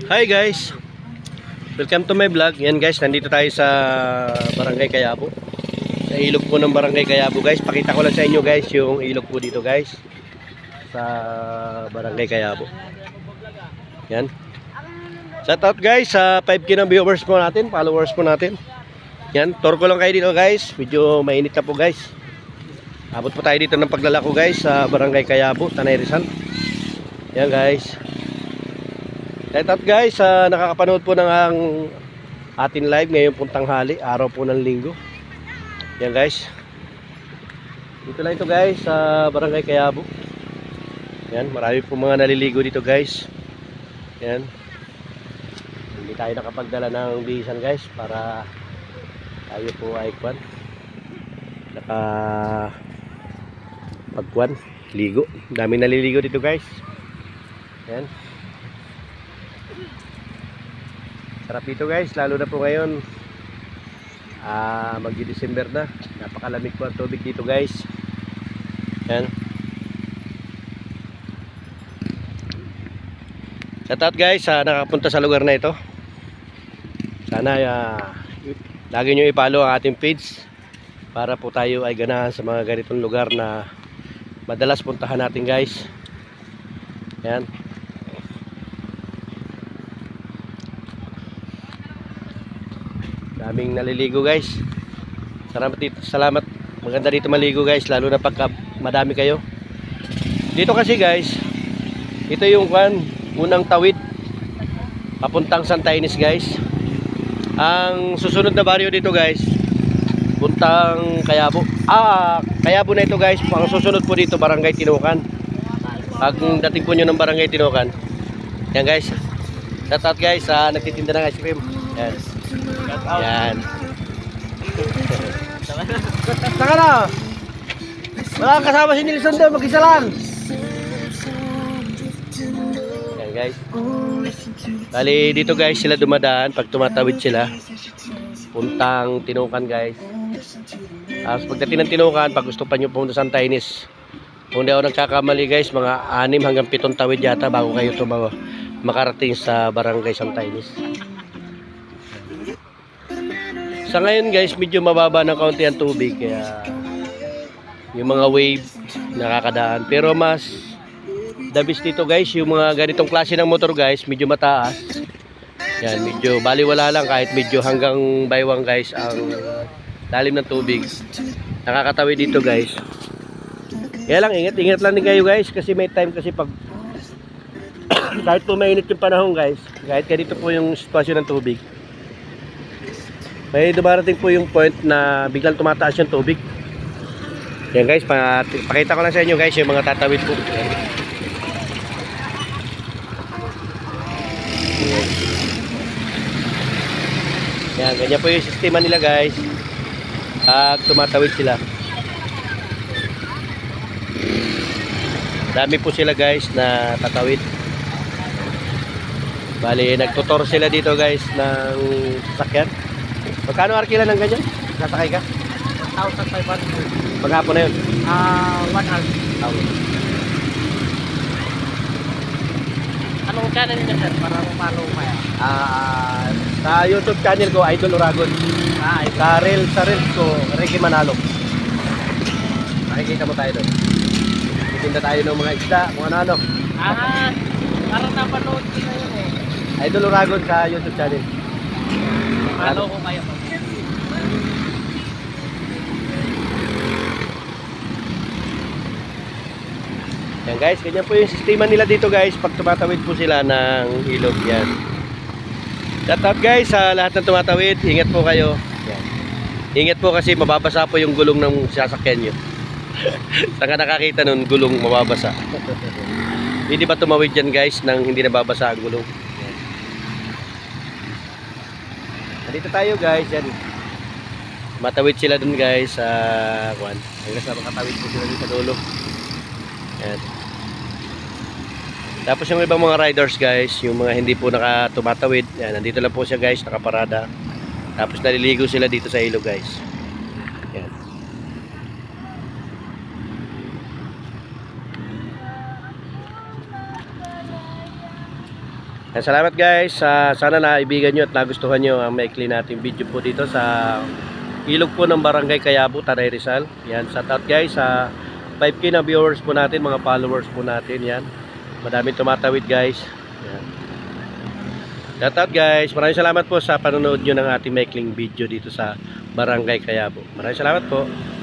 Hi guys, welcome to my vlog. Yan guys, nandito tayo sa Barangay Kayabo, sa ilog po ng Barangay Kayabo guys. Pakita ko lang sa inyo guys yung ilog po dito guys, sa Barangay Kayabo. Yan. Shout out guys sa 5K ng viewers po natin, followers po natin. Yan, tour ko lang kayo dito guys. Medyo mainit na po guys. Abot po tayo dito ng paglalako guys sa Barangay Kayabo, Tanay Rizal. Yan guys. Shout out guys sa nakakapanood po ng ating live ngayon pong tanghali, araw po ng linggo. Yan guys. Dito lang ito guys sa Barangay Kayabo. Yan, marami po mga naliligo dito guys. Yan. Hindi tayo nakapagdala ng bihisan guys para tayo po ay pagkuan, ligo. Daming naliligo dito guys. Yan. Sarap dito guys, lalo na po ngayon magdi-December na. Napakalamig po ang tubig dito guys. Yan. Shoutout guys sa nakapunta sa lugar na ito. Sana lagi nyo i-follow ang ating page para po tayo ay ganahan sa mga ganitong lugar na madalas puntahan natin guys. Yan. Daming naliligo guys. Salamat. Maganda dito maligo guys, lalo na pagka madami kayo. Dito kasi guys, ito yung unang tawid papuntang Santa Ines guys. Ang susunod na baryo dito guys, puntang Kayabo. Kayabo na ito guys. Ang susunod po dito Barangay Tinukan. Pag dating po nyo ng Barangay Tinukan, yan guys. Shout out guys sa nagtitinda ng ice cream. Yan. Yan. Saka na. Wala kang kasama si Nilson doon, mag-isa lang. Yan guys. Bali dito guys sila dumadaan pag tumatawid sila puntang Tinukan guys. Pagdating ng Tinukan, pag gusto pa nyo pumunta sa Santa Ines, kung di ako nagkakamali guys, mga 6 hanggang 7 tawid yata bago kayo makarating sa Barangay Santa Ines. Sa ngayon guys, medyo mababa ng kaunti ang tubig, kaya yung mga wave nakakadaan. Pero mas the best dito guys, yung mga ganitong klase ng motor guys, medyo mataas. Yan, medyo baliwala lang kahit medyo hanggang baywang guys ang lalim ng tubig. Nakakatawid dito guys. Kaya lang, ingat lang din kayo guys, kasi may time kasi pag kahit po mainit yung panahon guys, kahit ganito po yung sitwasyon ng tubig, may dumarating po yung point na biglang tumataas yung tubig. Yan guys, pakita ko lang sa inyo guys yung mga tatawid po. Yan, ganyan po yung sistema nila guys pag tumatawid sila. Dami po sila guys na tatawid. Bali, nagtutor sila dito guys ng sasakyan. Magkano arkila ng ganyan? Nasakay ka? 1,500. Maghapon na yun? 1 hour. Anong channel niya sir? Para follow pa yan. Sa YouTube channel ko, Idol Uragon. Sa Reels ko, Ricky Manalo. Makikita mo tayo doon. Titinda tayo ng mga isda, kung ano-ano. Parang napanood ko na yun eh. Idol Uragon sa YouTube channel. Follow ko kayo. Yan guys, ganyan po yung sistema nila dito guys pag tumatawid po sila ng ilog. Yan. Shout out guys sa lahat ng tumatawid, ingat po kayo. Yan. Ingat po kasi mababasa po yung gulong ng sasakyan nyo. Saka nakakita nun, gulong mababasa. Hindi ba tumawid dyan guys nang hindi nababasa ang gulong? Yan. Dito tayo guys, yan. Matawid sila dun guys sa hanggang sa makatawid po sila dun sa dulo. Yan. Tapos yung ibang mga riders guys, yung mga hindi po nakatumatawid, yan, nandito lang po siya guys, nakaparada. Tapos naliligo sila dito sa ilog guys. Yan. Yan, salamat guys. Sana naibigan nyo at nagustuhan nyo ang maikli nating video po dito sa ilog po ng Barangay Kayabo, Tanay Rizal. Yan, shout out guys sa 5K na viewers po natin, mga followers po natin. Yan, madaming tumatawid guys. Yan. Shout out guys. Maraming salamat po sa panonood nyo ng ating maikling video dito sa Barangay Kayabo. Maraming salamat po.